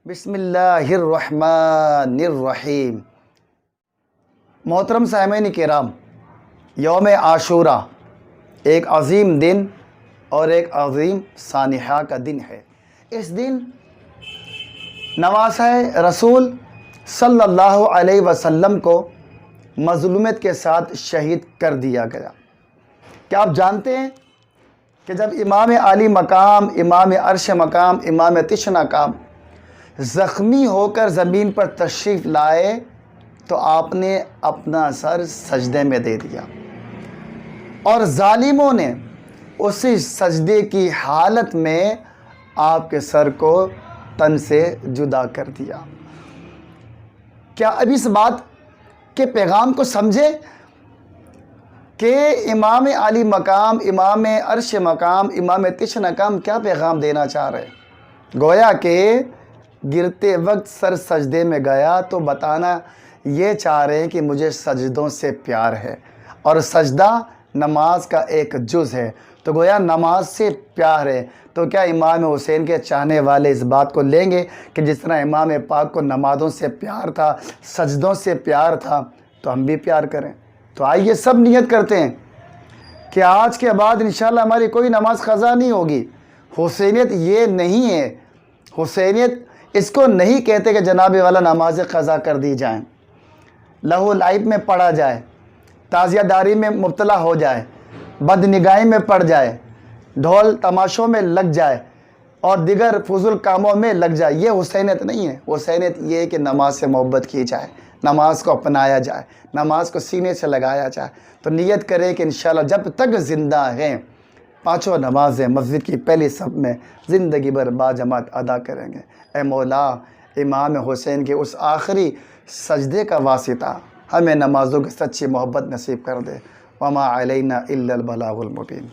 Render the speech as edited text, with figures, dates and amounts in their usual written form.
بسم اللہ الرحمن الرحیم۔ محترم سامعین کرام، یوم عاشورہ ایک عظیم دن اور ایک عظیم سانحہ کا دن ہے۔ اس دن نواسہ رسول صلی اللہ علیہ وسلم کو مظلومیت کے ساتھ شہید کر دیا گیا۔ کیا آپ جانتے ہیں کہ جب امام عالی مقام، امام عرش مقام، امام تش مقام زخمی ہو کر زمین پر تشریف لائے تو آپ نے اپنا سر سجدے میں دے دیا، اور ظالموں نے اسی سجدے کی حالت میں آپ کے سر کو تن سے جدا کر دیا۔ کیا اب اس بات کے پیغام کو سمجھے کہ امام عالی مقام، امام عرش مقام، امام تش مقام کیا پیغام دینا چاہ رہے ہیں؟ گویا کہ گرتے وقت سر سجدے میں گیا تو بتانا یہ چاہ رہے ہیں کہ مجھے سجدوں سے پیار ہے، اور سجدہ نماز کا ایک جز ہے، تو گویا نماز سے پیار ہے۔ تو کیا امام حسین کے چاہنے والے اس بات کو لیں گے کہ جس طرح امام پاک کو نمازوں سے پیار تھا، سجدوں سے پیار تھا، تو ہم بھی پیار کریں؟ تو آئیے سب نیت کرتے ہیں کہ آج کے بعد انشاءاللہ ہماری کوئی نماز قضا نہیں ہوگی۔ حسینیت یہ نہیں ہے، حسینیت اس کو نہیں کہتے کہ جناب والا نمازیں قضا کر دی جائیں، لہو لعب میں پڑا جائے، تعزیہ داری میں مبتلا ہو جائے، بد نگاہی میں پڑ جائے، ڈھول تماشوں میں لگ جائے اور دیگر فضول کاموں میں لگ جائے۔ یہ حسینیت نہیں ہے۔ حسینیت یہ ہے کہ نماز سے محبت کی جائے، نماز کو اپنایا جائے، نماز کو سینے سے لگایا جائے۔ تو نیت کریں کہ انشاءاللہ جب تک زندہ ہیں پانچوں نمازیں مسجد کی پہلی صف میں زندگی بھر باجماعت ادا کریں گے۔ اے مولا، امام حسین کے اس آخری سجدے کا واسطہ ہمیں نمازوں کی سچی محبت نصیب کر دے۔ وما علینا الا البلاغ المبین۔